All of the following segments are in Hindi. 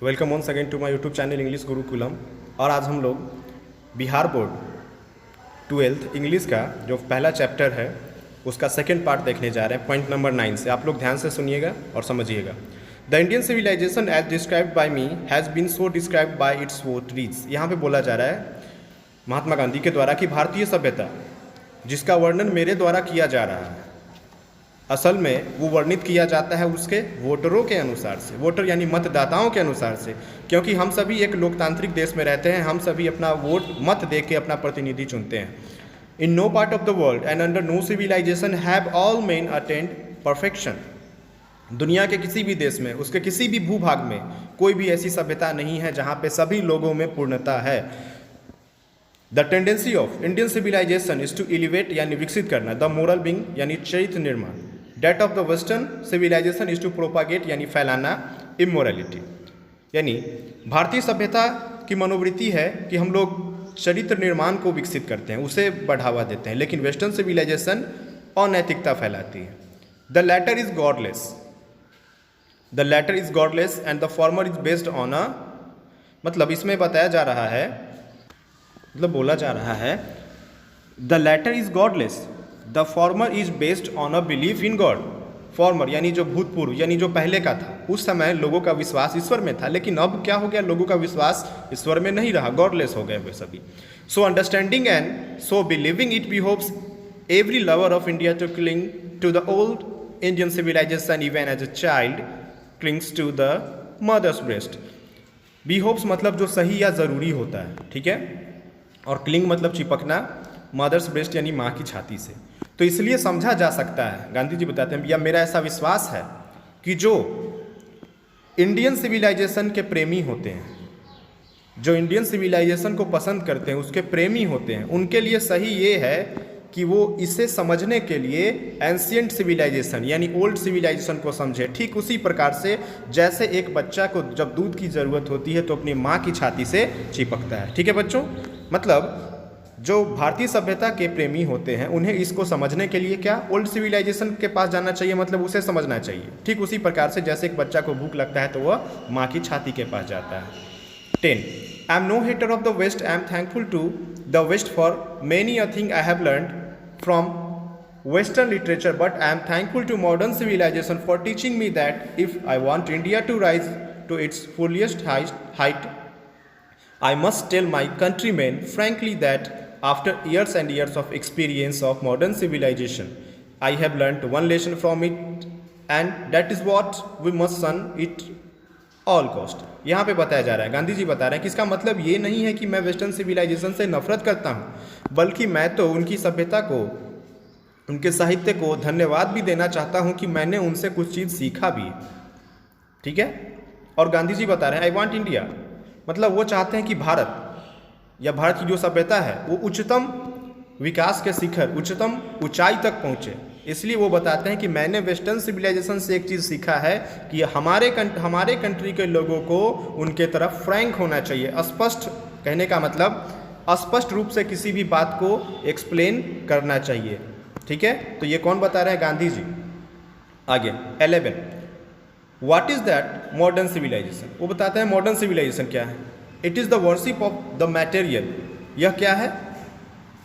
Welcome once again to my YouTube channel English Gurukulam. और आज हम लोग बिहार बोर्ड 12th इंग्लिश का जो पहला चैप्टर है उसका सेकंड पार्ट देखने जा रहे हैं पॉइंट नंबर 9 से। आप लोग ध्यान से सुनिएगा और समझिएगा। The Indian civilisation as described by me has been so described by its votaries. यहाँ पे बोला जा रहा है महात्मा गांधी के द्वारा कि भारतीय सभ्यता जिसका वर्णन मेरे द्वारा किया जा रहा है असल में वो वर्णित किया जाता है उसके वोटरों के अनुसार से। वोटर यानी मतदाताओं के अनुसार से, क्योंकि हम सभी एक लोकतांत्रिक देश में रहते हैं। हम सभी अपना वोट मत दे के अपना प्रतिनिधि चुनते हैं। In no part of the world and under no civilization have all men attained perfection. दुनिया के किसी भी देश में, उसके किसी भी भूभाग में कोई भी ऐसी सभ्यता नहीं है जहाँ पे सभी लोगों में पूर्णता है। The tendency of Indian civilization is to elevate यानी विकसित करना, द मोरल बिंग यानी चरित्र निर्माण, that of the western civilization is to propagate यानी फैलाना इमोरलिटी। यानी भारतीय सभ्यता की मनोवृत्ति है कि हम लोग चरित्र निर्माण को विकसित करते हैं, उसे बढ़ावा देते हैं, लेकिन वेस्टर्न सिविलाइजेशन अनैतिकता फैलाती है। The latter is godless, the latter is godless and the former is based on a, मतलब इसमें बताया जा रहा है, मतलब बोला जा रहा है the latter is godless, the former is based on a belief in God. Farmer यानी जो भूतपूर्व यानी जो पहले का था, उस समय लोगों का विश्वास ईश्वर में था, लेकिन अब क्या हो गया, लोगों का विश्वास ईश्वर में नहीं रहा, गॉडलेस हो गए वे सभी। So understanding and so believing it, we hopes every lover of India to cling to the old Indian civilization even as a child clings to the mother's breast. We hopes मतलब जो सही या ज़रूरी होता है, ठीक है, और क्लिंग मतलब चिपकना, मदर्स ब्रेस्ट यानी माँ की छाती से। तो इसलिए समझा जा सकता है, गांधी जी बताते हैं, या मेरा ऐसा विश्वास है कि जो इंडियन सिविलाइजेशन के प्रेमी होते हैं, जो इंडियन सिविलाइजेशन को पसंद करते हैं, उसके प्रेमी होते हैं, उनके लिए सही ये है कि वो इसे समझने के लिए एंशियंट सिविलाइजेशन यानी ओल्ड सिविलाइजेशन को समझे। ठीक उसी प्रकार से जैसे एक बच्चा को जब दूध की ज़रूरत होती है तो अपनी माँ की छाती से चिपकता है। ठीक है बच्चों, मतलब जो भारतीय सभ्यता के प्रेमी होते हैं उन्हें इसको समझने के लिए क्या ओल्ड सिविलाइजेशन के पास जाना चाहिए, मतलब उसे समझना चाहिए। ठीक उसी प्रकार से जैसे एक बच्चा को भूख लगता है तो वह माँ की छाती के पास जाता है। 10. I am no hater of the West, I am thankful to the West for many a thing I have learned from western literature, but I am thankful to modern civilization for teaching me that if I want India to rise to its fullest height I must tell my countrymen frankly that after years and years of experience of modern civilization, I have learnt one lesson from it, and that is what we must shun it all cost. यहाँ पे बताया जा रहा है, गांधी जी बता रहे हैं कि इसका मतलब ये नहीं है कि मैं वेस्टर्न सिविलाइजेशन से नफरत करता हूँ, बल्कि मैं तो उनकी सभ्यता को, उनके साहित्य को धन्यवाद भी देना चाहता हूँ कि मैंने उनसे कुछ चीज़ सीखा भी। ठीक है, और गांधी जी बता रहे हैं आई वॉन्ट इंडिया, मतलब वो चाहते हैं कि भारत या भारत की जो सभ्यता है वो उच्चतम विकास के शिखर, उच्चतम ऊंचाई तक पहुंचे। इसलिए वो बताते हैं कि मैंने वेस्टर्न सिविलाइजेशन से एक चीज़ सीखा है कि हमारे कंट्री के लोगों को उनके तरफ फ्रैंक होना चाहिए। स्पष्ट कहने का मतलब स्पष्ट रूप से किसी भी बात को एक्सप्लेन करना चाहिए। ठीक है, तो ये कौन बता रहे हैं, गांधी जी। आगे 11. What is that modern civilization? वो बताते हैं मॉडर्न सिविलाइजेशन क्या है। It is the worship of the material, यह क्या है,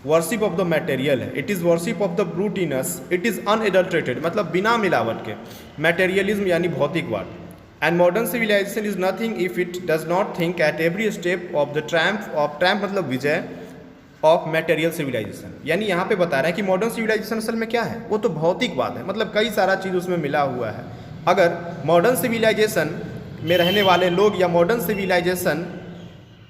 वर्शिप ऑफ द मटेरियल है। It is worship of the brute in us, it is unadulterated मतलब बिना मिलावट के, मटेरियलिज्म यानी भौतिकवाद। And modern civilisation is nothing if it does not think at every step of the triumph मतलब विजय ऑफ मटेरियल सिविलाइजेशन। यानी यहाँ पे बता रहे हैं कि मॉडर्न सिविलाइजेशन असल में क्या है, वो तो भौतिकवाद है, मतलब कई सारा चीज़ उसमें मिला हुआ है। अगर मॉडर्न सिविलाइजेशन में रहने वाले लोग या मॉडर्न सिविलाइजेशन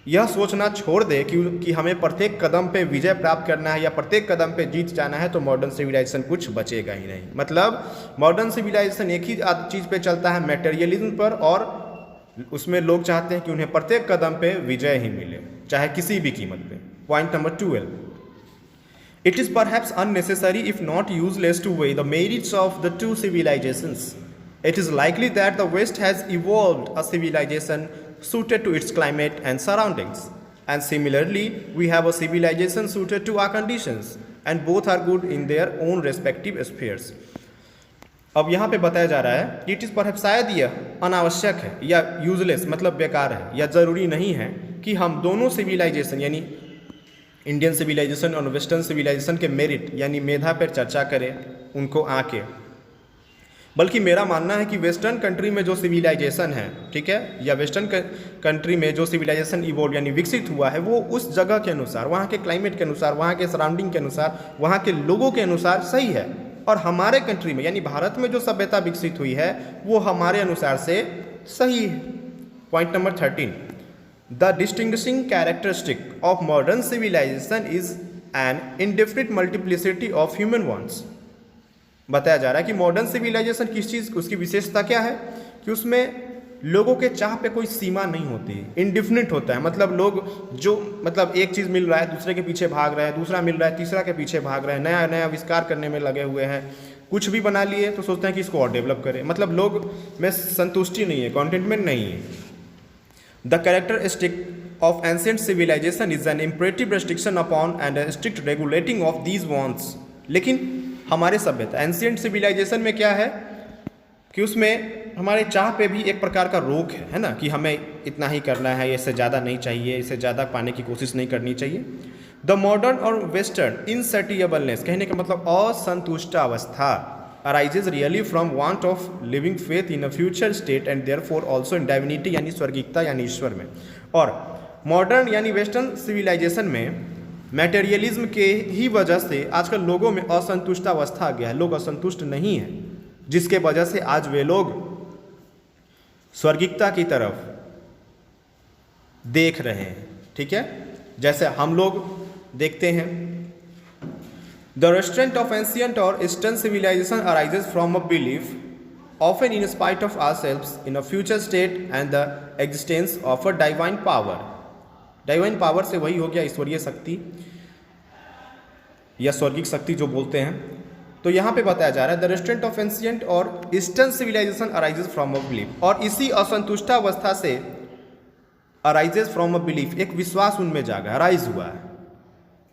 यह सोचना छोड़ दे कि हमें प्रत्येक कदम पे विजय प्राप्त करना है या प्रत्येक कदम पे जीत जाना है, तो मॉडर्न सिविलाइजेशन कुछ बचेगा ही नहीं। मतलब मॉडर्न सिविलाइजेशन एक ही चीज़ पे चलता है, मटेरियलिज्म पर, और उसमें लोग चाहते हैं कि उन्हें प्रत्येक कदम पे विजय ही मिले, चाहे किसी भी कीमत पे। Point number 12. It is perhaps unnecessary if not useless to weigh the merits of the two civilizations. It is likely that the West has evolved a civilization suited to its climate and surroundings, and similarly, we have a civilization suited to our conditions, and both are good in their own respective spheres. अब यहाँ पे बताया जा रहा है कि इट इज़ पर शायद यह अनावश्यक है या यूजलेस मतलब बेकार है या ज़रूरी नहीं है कि हम दोनों सिविलाइजेशन यानी इंडियन सिविलाइजेशन और वेस्टर्न सिविलाइजेशन के मेरिट यानी मेधा पर चर्चा करें उनको आके, बल्कि मेरा मानना है कि वेस्टर्न कंट्री में जो सिविलाइजेशन है, ठीक है, या वेस्टर्न कंट्री में जो सिविलाइजेशन इवॉल्व यानी विकसित हुआ है वो उस जगह के अनुसार, वहाँ के क्लाइमेट के अनुसार, वहाँ के सराउंडिंग के अनुसार, वहाँ के लोगों के अनुसार सही है। और हमारे कंट्री में यानी भारत में जो सभ्यता विकसित हुई है वो हमारे अनुसार से सही है। Point number 13, the distinguishing characteristic of modern civilisation is an indefinite multiplicity of human wants. बताया जा रहा है कि मॉडर्न सिविलाइजेशन किस चीज़, उसकी विशेषता क्या है कि उसमें लोगों के चाह पे कोई सीमा नहीं होती, इनडिफिनिट होता है। मतलब लोग जो मतलब एक चीज़ मिल रहा है दूसरे के पीछे भाग रहे हैं, दूसरा मिल रहा है तीसरा के पीछे भाग रहे हैं, नया नया आविष्कार करने में लगे हुए हैं, कुछ भी बना लिए तो सोचते हैं कि इसको और डेवलप करें। मतलब लोग में संतुष्टि नहीं है, कॉन्टेंटमेंट नहीं है। The characteristic of ancient civilization is an imperative restriction upon and strict regulating of these wants. लेकिन हमारे सभ्यता एंशिएंट सिविलाइजेशन में क्या है कि उसमें हमारे चाह पे भी एक प्रकार का रोक है ना, कि हमें इतना ही करना है, इससे ज़्यादा नहीं चाहिए, इससे ज़्यादा पाने की कोशिश नहीं करनी चाहिए। द मॉडर्न और वेस्टर्न इनसैटिएबलनेस, कहने का मतलब असंतुष्टावस्था, arises really from want of living faith in a future state and therefore also in divinity यानी स्वर्गिकता यानी ईश्वर में। और मॉडर्न यानी वेस्टर्न सिविलाइजेशन में मैटेरियलिज्म के ही वजह से आजकल लोगों में असंतुष्टावस्था आ गया है, लोग असंतुष्ट नहीं हैं, जिसके वजह से आज वे लोग स्वर्गिकता की तरफ देख रहे हैं। ठीक है, जैसे हम लोग देखते हैं the restraint of ancient or eastern civilization arises from a belief often in spite of ourselves in a future state and the existence of a divine power। Divine power से वही हो गया ईश्वरीय शक्ति या स्वर्गिक शक्ति जो बोलते हैं। तो यहाँ पे बताया जा रहा है the restraint of ancient or eastern civilization arises from a belief, और इसी असंतुष्टावस्था से अराइजेज फ्रॉम अ बिलीफ, एक विश्वास उनमें जागा, अराइज हुआ है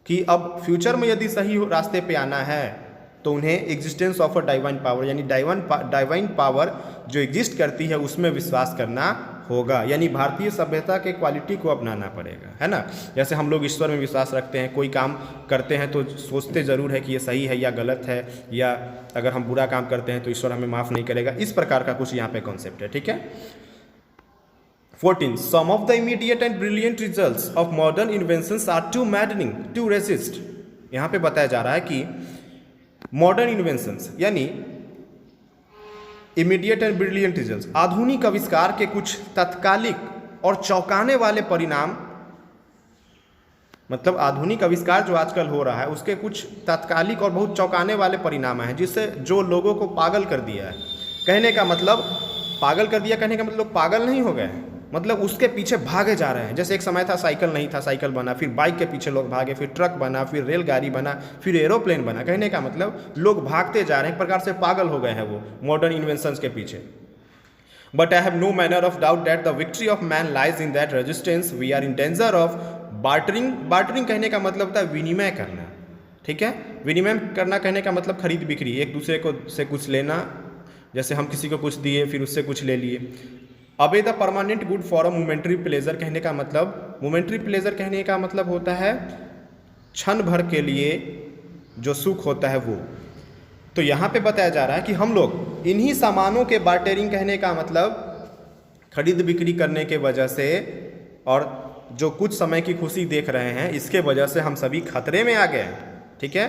कि अब फ्यूचर में यदि सही रास्ते पे आना है तो उन्हें existence of a divine power यानी डिवाइन पावर जो एग्जिस्ट करती है उसमें विश्वास करना होगा। यानी भारतीय सभ्यता के क्वालिटी को अपनाना पड़ेगा, है ना। जैसे हम लोग ईश्वर में विश्वास रखते हैं, कोई काम करते हैं तो सोचते ज़रूर है कि ये सही है या गलत है, या अगर हम बुरा काम करते हैं तो ईश्वर हमें माफ़ नहीं करेगा, इस प्रकार का कुछ यहाँ पे कॉन्सेप्ट है। ठीक है। 14 some of the immediate and brilliant results of modern inventions are too maddening to resist. यहाँ पे बताया जा रहा है कि मॉडर्न इन्वेंशंस यानी इमीडिएट एंड ब्रिलियंट रिजल्ट्स, आधुनिक आविष्कार के कुछ तत्कालिक और चौंकाने वाले परिणाम, मतलब आधुनिक आविष्कार जो आजकल हो रहा है उसके कुछ तात्कालिक और बहुत चौंकाने वाले परिणाम हैं, जिससे जो लोगों को पागल कर दिया है। कहने का मतलब पागल कर दिया, कहने का मतलब लोग पागल नहीं हो गए हैं, मतलब उसके पीछे भागे जा रहे हैं। जैसे एक समय था साइकिल नहीं था, साइकिल बना, फिर बाइक के पीछे लोग भागे, फिर ट्रक बना, फिर रेलगाड़ी बना, फिर एरोप्लेन बना। कहने का मतलब लोग भागते जा रहे हैं, एक प्रकार से पागल हो गए हैं वो मॉडर्न इन्वेंशंस के पीछे। But I have no manner of doubt that the victory of man lies in that resistance we are in danger of bartering. Bartering कहने का मतलब होता है विनिमय करना। ठीक है, विनिमय करना कहने का मतलब खरीद बिक्री, एक दूसरे को से कुछ लेना, जैसे हम किसी को कुछ दिए फिर उससे कुछ ले लिए। अबे the permanent good for a momentary pleasure, कहने का मतलब मोमेंट्री प्लेजर कहने का मतलब होता है क्षण भर के लिए जो सुख होता है वो। तो यहाँ पे बताया जा रहा है कि हम लोग इन्हीं सामानों के बार्टरिंग, कहने का मतलब खरीद बिक्री करने के वजह से और जो कुछ समय की खुशी देख रहे हैं इसके वजह से हम सभी खतरे में आ गए हैं। ठीक है,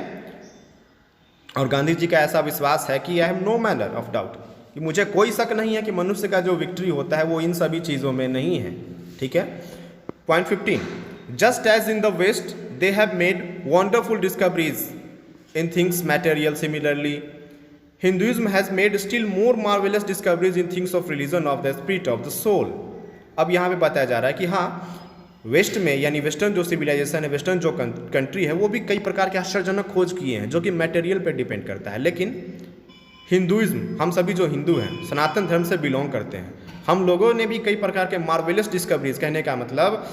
और गांधी जी का ऐसा विश्वास है कि I have no manner of doubt, कि मुझे कोई शक नहीं है कि मनुष्य का जो विक्ट्री होता है वो इन सभी चीज़ों में नहीं है। ठीक है। Point 15 just as in the West they have made wonderful discoveries in things material, similarly Hinduism has made still more marvellous discoveries in things of religion of the spirit of the soul. अब यहाँ पे बताया जा रहा है कि हाँ, वेस्ट में यानी वेस्टर्न जो सिविलाइजेशन है, वेस्टर्न जो कंट्री है, वो भी कई प्रकार के आश्चर्यजनक खोज किए हैं जो कि मटेरियल पे डिपेंड करता है। लेकिन हिंदुइज्म, हम सभी जो हिंदू हैं, सनातन धर्म से बिलोंग करते हैं, हम लोगों ने भी कई प्रकार के मार्वेलस डिस्कवरीज, कहने का मतलब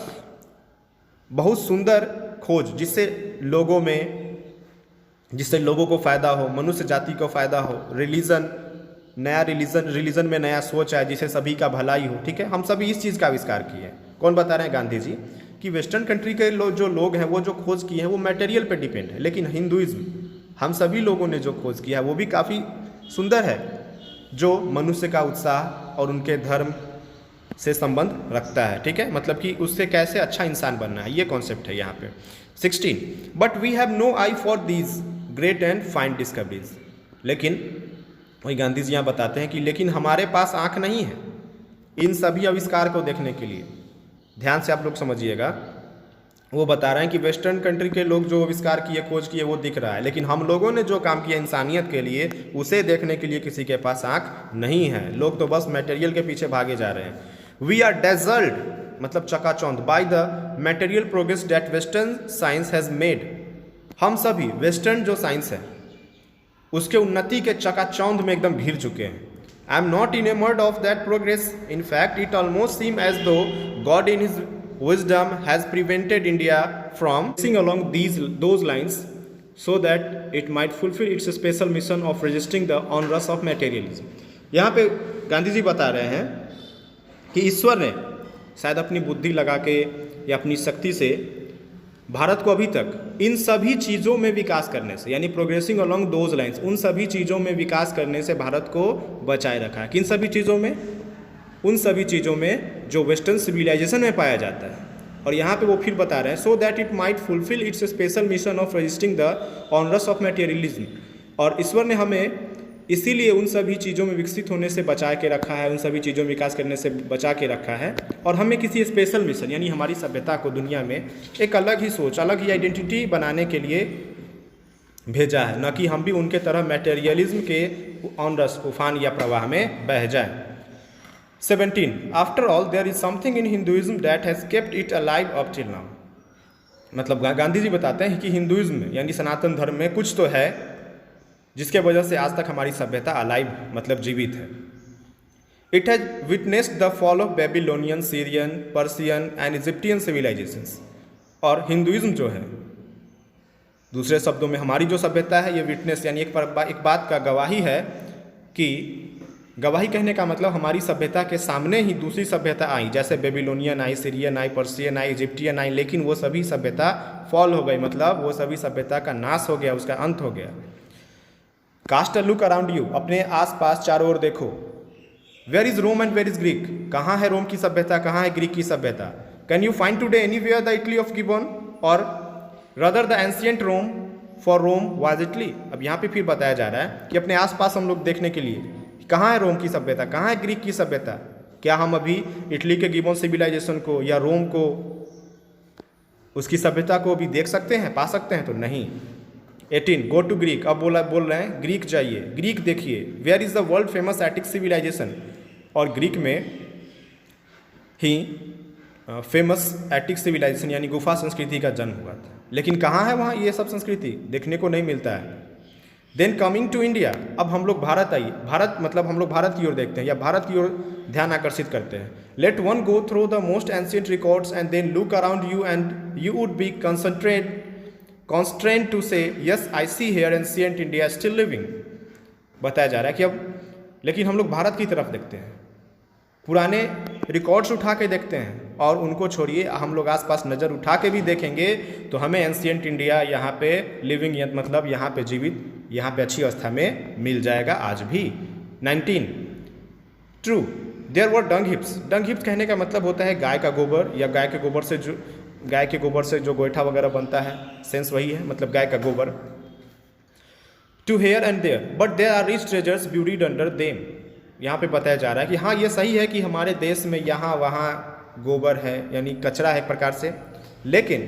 बहुत सुंदर खोज, जिससे लोगों को फ़ायदा हो, मनुष्य जाति को फ़ायदा हो, रिलीजन नया रिलीजन में नया सोच है जिसे सभी का भलाई हो, ठीक है। हम सभी इस चीज़ का आविष्कार किए हैं। कौन बता रहे हैं? गांधी जी। कि वेस्टर्न कंट्री के जो लोग हैं वो जो खोज किए हैं वो मटेरियल पे डिपेंड है, लेकिन हिंदुइज्म हम सभी लोगों ने जो खोज किया है वो भी काफ़ी सुंदर है, जो मनुष्य का उत्साह और उनके धर्म से संबंध रखता है, ठीक है। मतलब कि उससे कैसे अच्छा इंसान बनना है, ये कॉन्सेप्ट है यहाँ पे। 16 but we have no eye for these great and fine discoveries. लेकिन वही गांधी जी यहाँ बताते हैं कि लेकिन हमारे पास आँख नहीं है इन सभी आविष्कार को देखने के लिए। ध्यान से आप लोग समझिएगा, वो बता रहे हैं कि वेस्टर्न कंट्री के लोग जो आविष्कार किए, खोज किए, वो दिख रहा है, लेकिन हम लोगों ने जो काम किया इंसानियत के लिए उसे देखने के लिए किसी के पास आँख नहीं है। लोग तो बस मटेरियल के पीछे भागे जा रहे हैं। वी आर डेजल्ड, मतलब चकाचौंध, by the material progress that western science has made. हम सभी वेस्टर्न जो साइंस है उसके उन्नति के चकाचौंध में एकदम घिर चुके हैं। I am not enamoured of that progress, in fact it almost seem as though God in his wisdom has prevented India from passing along those lines so that it might fulfill its special mission of resisting the onrush of materialism। यहाँ पे गांधी जी बता रहे हैं कि ईश्वर ने शायद अपनी बुद्धि लगा के या अपनी शक्ति से भारत को अभी तक इन सभी चीज़ों में विकास करने से, यानी प्रोग्रेसिंग अलोंग दोज लाइन्स, उन सभी चीज़ों में विकास करने से भारत को बचाए रखा है। किन सभी चीज़ों में? उन सभी चीज़ों में जो वेस्टर्न सिविलाइजेशन में पाया जाता है। और यहाँ पे वो फिर बता रहे हैं so that it might fulfil it's special mission of resisting the onerous of materialism. और ईश्वर ने हमें इसीलिए उन सभी चीज़ों में विकसित होने से बचा के रखा है, उन सभी चीज़ों में विकास करने से बचा के रखा है, और हमें किसी स्पेशल मिशन यानी हमारी सभ्यता को दुनिया में एक अलग ही सोच, अलग ही आइडेंटिटी बनाने के लिए भेजा है, न कि हम भी उनके तरह मटेरियलिज्म के ऑनरस, उफान या प्रवाह में बह जाएं। 17 after all there is something in Hinduism that has kept it alive up till now. मतलब गांधी जी बताते हैं कि हिंदुइज्म यानी सनातन धर्म में कुछ तो है जिसके वजह से आज तक हमारी सभ्यता अलाइव, मतलब जीवित है। It has witnessed the fall of Babylonian, Syrian, Persian and Egyptian civilizations. और हिंदुइज्म जो है, दूसरे शब्दों में हमारी जो सभ्यता है, ये विटनेस यानी एक बात का गवाही है कि गवाही कहने का मतलब हमारी सभ्यता के सामने ही दूसरी सभ्यता आई, जैसे बेबीलोनियन आई, सीरियन आई, पर्सियन आई, इजिप्टियन आई, लेकिन वो सभी सभ्यता फॉल हो गई, मतलब वो सभी सभ्यता का नाश हो गया, उसका अंत हो गया। Cast a look around you, अपने आसपास चारों ओर देखो। Where is Rome and where is Greek, कहाँ है रोम की सभ्यता, कहाँ है ग्रीक की सभ्यता। Can you find today anywhere the Italy of Gibbon और rather the ancient Rome, for Rome was Italy. अब यहाँ पे फिर बताया जा रहा है कि अपने आसपास हम लोग देखने के लिए कहाँ है रोम की सभ्यता, कहाँ है ग्रीक की सभ्यता। क्या हम अभी इटली के गिबन सिविलाइजेशन को या रोम को, उसकी सभ्यता को भी देख सकते हैं, पा सकते हैं? तो नहीं। 18 गो टू ग्रीक, अब बोल रहे हैं ग्रीक जाइए, ग्रीक देखिए। Where is the world famous Attic civilization, और ग्रीक में ही फेमस एटिक सिविलाइजेशन यानी गुफा संस्कृति का जन्म हुआ था। लेकिन कहाँ है वहाँ ये सब संस्कृति? देखने को नहीं मिलता है। देन कमिंग टू इंडिया, अब हम लोग भारत आइए, भारत मतलब हम लोग भारत की ओर देखते हैं या भारत की ओर ध्यान आकर्षित करते हैं। Let one go through the most ancient records and then look around you and you would be constrained to say yes I see here ancient India still living। बताया जा रहा है कि अब लेकिन हम लोग भारत की तरफ देखते हैं, पुराने रिकॉर्ड्स उठा के देखते हैं, और उनको छोड़िए हम लोग आसपास नज़र उठा के भी देखेंगे तो हमें एंशियंट इंडिया यहाँ पे लिविंग, मतलब यहाँ पे जीवित, यहाँ पे अच्छी अवस्था में मिल जाएगा आज भी। 19 ट्रू देयर वर डंग हिप्स। डंग हिप्स कहने का मतलब होता है गाय का गोबर, या गाय के गोबर से जो गोईठा वगैरह बनता है, सेंस वही है, मतलब गाय का गोबर। To here and there but there are rich treasures buried under them. यहाँ पे बताया जा रहा है कि हाँ ये सही है कि हमारे देश में यहाँ वहाँ गोबर है, यानी कचरा है एक प्रकार से, लेकिन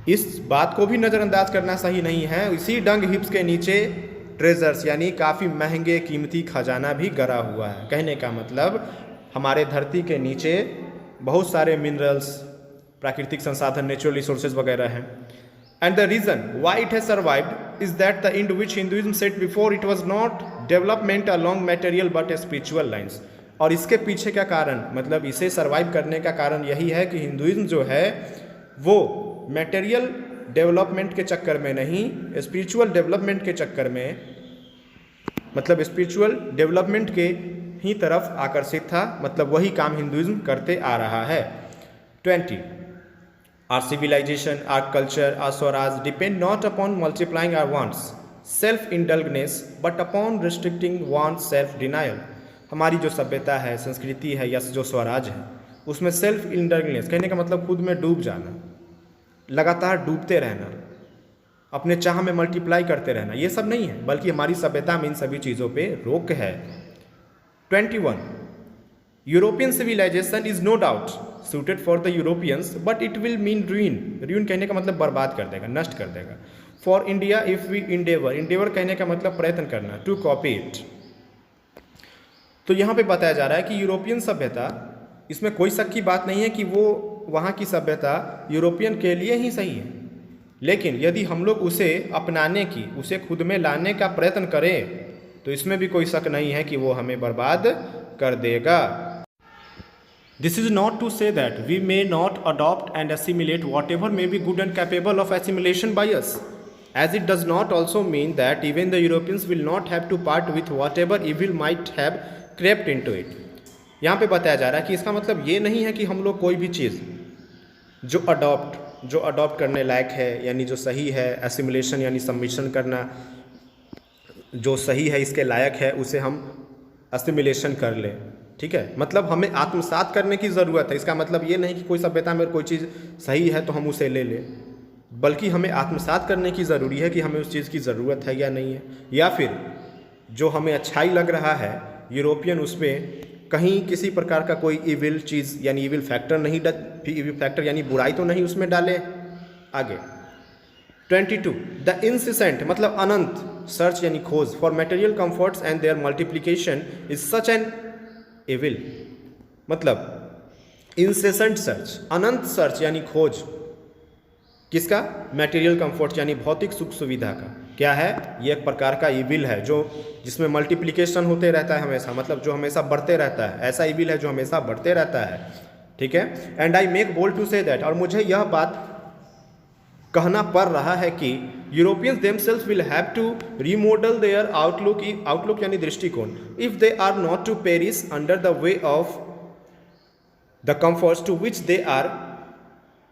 इस बात को भी नज़रअंदाज करना सही नहीं है। इसी डंग हिप्स के नीचे ट्रेजर्स यानी काफ़ी महंगे कीमती खजाना भी गड़ा हुआ है। कहने का मतलब हमारे धरती के नीचे बहुत सारे मिनरल्स, प्राकृतिक संसाधन, नेचुरल रिसोर्सेज वगैरह हैं। And the reason why it has survived is that the end which Hinduism set before it was not development along material but spiritual lines. और इसके पीछे का कारण, मतलब इसे सर्वाइव करने का कारण यही है कि हिंदुइज्म जो है वो मटेरियल डेवलपमेंट के चक्कर में नहीं, स्पिरिचुअल डेवलपमेंट के चक्कर में मतलब स्पिरिचुअल डेवलपमेंट के ही तरफ आकर्षित था, मतलब वही काम हिंदुइज्म करते आ रहा है। 20 our civilisation, our culture, our Swaraj depend not upon multiplying our wants self indulgence but upon restricting want self denial. हमारी जो सभ्यता है, संस्कृति है या जो स्वराज है, उसमें सेल्फ इंडल्गनेस कहने का मतलब खुद में डूब जाना, लगातार डूबते रहना, अपने चाह में मल्टीप्लाई करते रहना, ये सब नहीं है, बल्कि हमारी सभ्यता में इन सभी चीज़ों पे रोक है। 21 European civilization is no doubt suited for the Europeans but it will mean ruin कहने का मतलब बर्बाद कर देगा, नष्ट कर देगा। For India if we endeavor कहने का मतलब प्रयत्न करना, to copy it। तो यहाँ पे बताया जा रहा है कि यूरोपियन सभ्यता, इसमें कोई शक की बात नहीं है कि वो वहाँ की सभ्यता यूरोपियन के लिए ही सही है, लेकिन यदि हम लोग उसे अपनाने की, उसे खुद में लाने का प्रयत्न करें तो इसमें भी कोई शक नहीं है कि वो हमें बर्बाद कर देगा। This is not to say that we may not adopt and assimilate whatever may be good and capable of assimilation by us, as it does not also mean that even the Europeans will not have to part with whatever evil might have crept into it। यहाँ पे बताया जा रहा है कि इसका मतलब ये नहीं है कि हम लोग कोई भी चीज़ जो अडॉप्ट करने लायक है, यानी जो सही है, एसिमिलेशन यानी सम्मिश्रण करना जो सही है, इसके लायक है, उसे हम एसिमिलेशन कर लें। ठीक है, मतलब हमें आत्मसात करने की ज़रूरत है। इसका मतलब ये नहीं कि कोई सभ्यता में कोई चीज़ सही है तो हम उसे ले लें, बल्कि हमें आत्मसात करने की ज़रूरी है कि हमें उस चीज़ की ज़रूरत है या नहीं है, या फिर जो हमें अच्छाई लग रहा है यूरोपियन, उस पर कहीं किसी प्रकार का कोई इविल चीज़ यानी इविल फैक्टर नहीं, इविल फैक्टर यानी बुराई तो नहीं उसमें डाले। आगे 22 द इंसिसेंट मतलब अनंत सर्च यानी खोज for material comforts and their multiplication is such an evil. मतलब इंसेसेंट सर्च, अनंत सर्च यानी खोज किसका? मटेरियल कंफर्ट यानी भौतिक सुख सुविधा का। क्या है? ये एक प्रकार का इविल है जो जिसमें मल्टीप्लिकेशन होते रहता है हमेशा, मतलब जो हमेशा बढ़ते रहता है, ऐसा इविल है जो हमेशा बढ़ते रहता है। ठीक है, and I make bold to say that, और मुझे यह बात कहना पड़ रहा है कि Europeans themselves will have to remodel their outlook यानी दृष्टिकोण, if they are not to perish under the weight of the comforts to which they are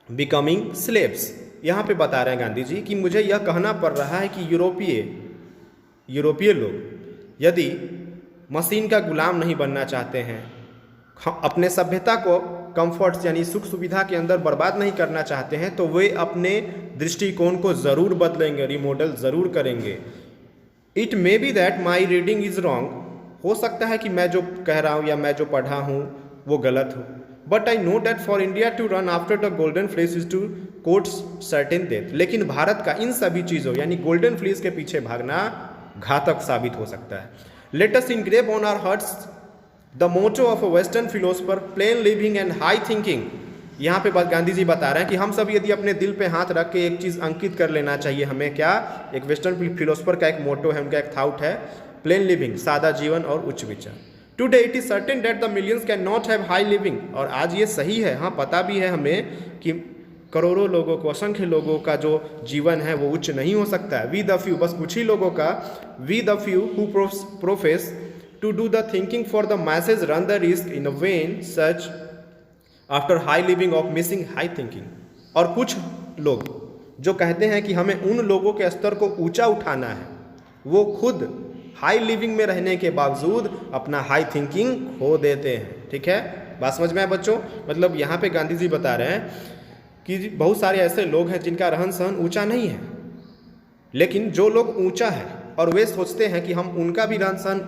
becoming slaves. यहाँ पे बता रहे हैं गांधी जी कि मुझे यह कहना पड़ रहा है कि यूरोपीय लोग यदि मशीन का गुलाम नहीं बनना चाहते हैं, अपने सभ्यता को कंफर्ट्स यानी सुख सुविधा के अंदर बर्बाद नहीं करना चाहते हैं, तो वे अपने दृष्टिकोण को ज़रूर बदलेंगे, रिमॉडल ज़रूर करेंगे। It may be that my reading is wrong, हो सकता है कि मैं जो कह रहा हूँ या मैं जो पढ़ा हूँ वो गलत हो, but I know that for India to run after the golden fleece is to court certain death. लेकिन भारत का इन सभी चीज़ों यानी गोल्डन फ्लीस के पीछे भागना घातक साबित हो सकता है। Let us engrave on our hearts the motto of a western philosopher, plain living and high thinking. यहाँ पे गांधी जी बता रहे हैं कि हम सब यदि अपने दिल पे हाथ रख के एक चीज़ अंकित कर लेना चाहिए हमें, क्या? एक वेस्टर्न फिलोसफर का एक मोटो है, उनका एक थाउट है, प्लेन लिविंग, सादा जीवन और उच्च विचार। Today it is certain that the millions can not have high living, और आज ये सही है, हाँ पता भी है हमें कि करोड़ों लोगों को, असंख्य लोगों का जो जीवन है वो उच्च नहीं हो सकता है। वी द फ्यू, बस कुछ ही लोगों का, we the few who profess to do the thinking for the masses run the risk in a vain search after high living of missing high thinking। और कुछ लोग जो कहते हैं कि हमें उन लोगों के स्तर को ऊंचा उठाना है, वो खुद हाई लिविंग में रहने के बावजूद अपना हाई थिंकिंग खो देते हैं। ठीक है, बात समझ में आए बच्चों? मतलब यहाँ पे गांधी जी बता रहे हैं कि बहुत सारे ऐसे लोग हैं जिनका रहन सहन ऊंचा नहीं है, लेकिन जो लोग ऊंचा है और वे सोचते हैं कि हम उनका भी रहन सहन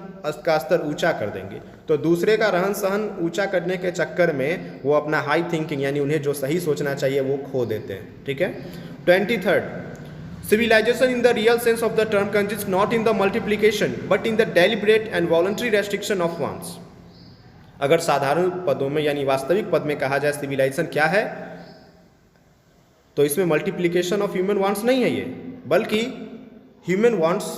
का स्तर ऊंचा कर देंगे, तो दूसरे का रहन सहन ऊंचा करने के चक्कर में वो अपना हाई थिंकिंग यानी उन्हें जो सही सोचना चाहिए वो खो देते हैं। ठीक है, 23 civilization in the real sense of the term consist not in the multiplication but in the deliberate and voluntary restriction of wants. अगर साधारण पदों में यानी वास्तविक पद में कहा जाए सिविलाइजेशन क्या है, तो इसमें मल्टीप्लिकेशन ऑफ ह्यूमन वांट्स नहीं है ये, बल्कि ह्यूमन वांट्स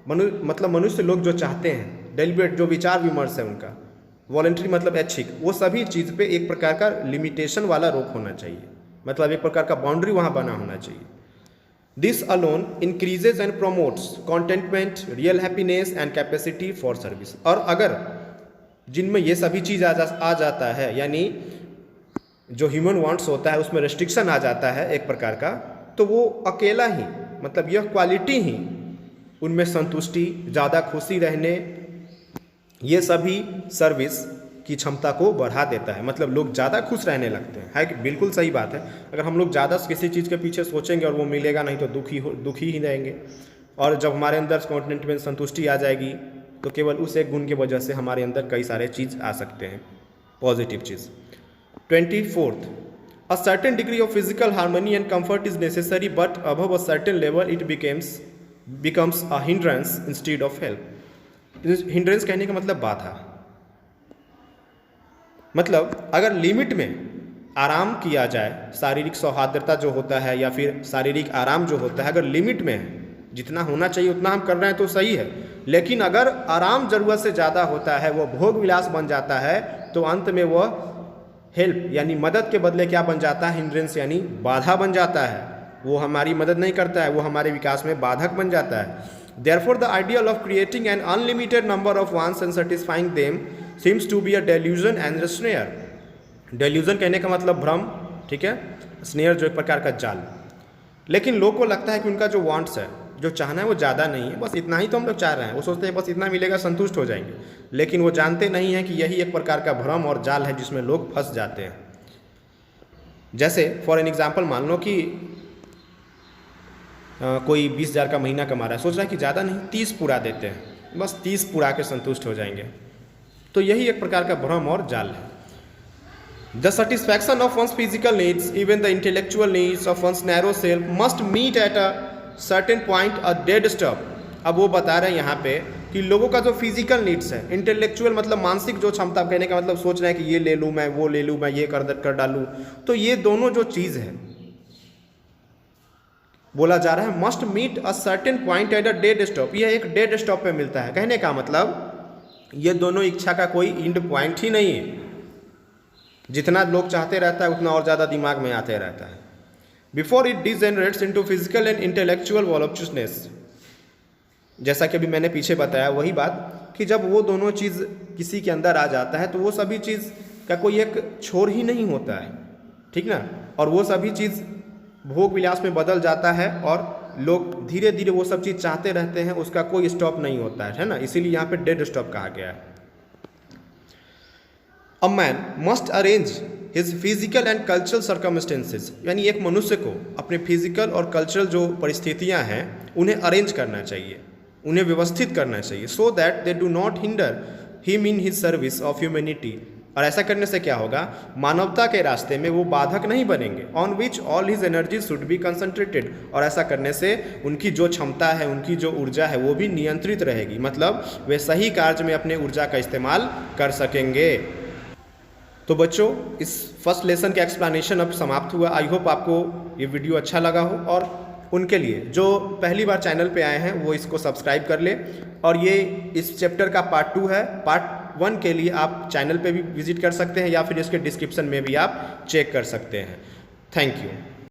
मतलब मनुष्य लोग जो चाहते हैं, डेलिब्रेट जो विचार विमर्श है उनका, वॉलंटरी मतलब ऐच्छिक, वो सभी चीज़ पे एक प्रकार का लिमिटेशन वाला रोक होना चाहिए, मतलब एक प्रकार का बाउंड्री वहाँ बना होना चाहिए। This alone increases and promotes contentment, real happiness and capacity for service. और अगर जिनमें ये सभी चीज़ आ जाता है, यानी जो ह्यूमन वांट्स होता है उसमें रेस्ट्रिक्शन आ जाता है एक प्रकार का, तो वो अकेला ही, मतलब यह क्वालिटी ही उनमें संतुष्टि, ज़्यादा खुशी रहने, ये सभी सर्विस की क्षमता को बढ़ा देता है। मतलब लोग ज़्यादा खुश रहने लगते हैं, है कि बिल्कुल सही बात है। अगर हम लोग ज़्यादा किसी चीज़ के पीछे सोचेंगे और वो मिलेगा नहीं तो दुखी ही रहेंगे। और जब हमारे अंदर कॉन्टेंटमेंट, संतुष्टि आ जाएगी तो केवल उस एक गुण की वजह से हमारे अंदर कई सारे चीज़ आ सकते हैं, positive cheese. 24th, a certain degree of physical harmony and comfort is necessary, but above a certain level it becomes a hindrance instead of help. Hindrance कहने का मतलब बाधा, मतलब अगर लिमिट में आराम किया जाए, शारीरिक सौहार्दता जो होता है या फिर शारीरिक आराम जो होता है, अगर लिमिट में है, जितना होना चाहिए उतना हम कर रहे हैं तो सही है। लेकिन अगर आराम ज़रूरत से ज़्यादा होता है, वो भोग विलास बन जाता है, तो अंत में वह हेल्प यानी मदद के बदले क्या बन जाता है? हिंड्रेंस यानी बाधा बन जाता है। वो हमारी मदद नहीं करता है, वो हमारे विकास में बाधक बन जाता है। Therefore, the ideal of creating an unlimited number of wants and satisfying them seems to be a delusion and a snare. Delusion कहने का मतलब भ्रम, ठीक है, snare जो एक प्रकार का जाल। लेकिन लोग को लगता है कि उनका जो वांट्स है, जो चाहना है वो ज़्यादा नहीं है, बस इतना ही तो हम लोग चाह रहे हैं। वो सोचते हैं बस इतना मिलेगा संतुष्ट हो जाएंगे, लेकिन वो जानते नहीं हैं कि यही एक प्रकार का भ्रम और जाल है जिसमें लोग फंस जाते हैं। जैसे फॉर एन एग्जाम्पल, मान लो कि कोई 20,000 का महीना कमा रहा है, सोच रहा है कि ज़्यादा नहीं 30 पूरा देते हैं, बस 30 पूरा के संतुष्ट हो जाएंगे। तो यही एक प्रकार का भ्रम और जाल है। The satisfaction of one's physical needs, even the intellectual needs of one's narrow self, must meet at a certain point a dead stop. अब वो बता रहे हैं यहाँ पे कि लोगों का जो फिजिकल नीड्स है, इंटेलेक्चुअल मतलब मानसिक जो क्षमता, कहने का मतलब सोच रहे हैं कि ये ले लूँ मैं, वो ले लूँ मैं, ये कर डालूँ, तो ये दोनों जो चीज़ है बोला जा रहा है must meet a certain point at a dead stop. यह एक डेड स्टॉप पे मिलता है। कहने का मतलब ये दोनों इच्छा का कोई एंड पॉइंट ही नहीं है। जितना लोग चाहते रहता है उतना और ज़्यादा दिमाग में आते रहता है। Before it degenerates into physical and intellectual voluptuousness, जैसा कि अभी मैंने पीछे बताया वही बात कि जब वो दोनों चीज़ किसी के अंदर आ जाता है तो वो सभी चीज़ का कोई एक छोर ही नहीं होता है, ठीक ना। और वो सभी चीज़ भोग विलास में बदल जाता है और लोग धीरे धीरे वो सब चीज़ चाहते रहते हैं, उसका कोई स्टॉप नहीं होता है ना। इसीलिए यहाँ पे डेड स्टॉप कहा गया है। A man must arrange his physical and cultural circumstances, यानी एक मनुष्य को अपने फिजिकल और कल्चरल जो परिस्थितियाँ हैं उन्हें अरेंज करना चाहिए, उन्हें व्यवस्थित करना चाहिए, so that they do not hinder him in his service of humanity. और ऐसा करने से क्या होगा? मानवता के रास्ते में वो बाधक नहीं बनेंगे। On which all his energy should be concentrated, और ऐसा करने से उनकी जो क्षमता है, उनकी जो ऊर्जा है वो भी नियंत्रित रहेगी, मतलब वे सही कार्य में अपने ऊर्जा का इस्तेमाल कर सकेंगे। तो बच्चों, इस फर्स्ट लेसन का एक्सप्लेनेशन अब समाप्त हुआ। आई होप आपको ये वीडियो अच्छा लगा हो, और उनके लिए जो पहली बार चैनल पे आए हैं वो इसको सब्सक्राइब कर ले। और ये इस चैप्टर का पार्ट 2 है। पार्ट 1 के लिए आप चैनल पे भी विजिट कर सकते हैं या फिर इसके डिस्क्रिप्शन में भी आप चेक कर सकते हैं। Thank you.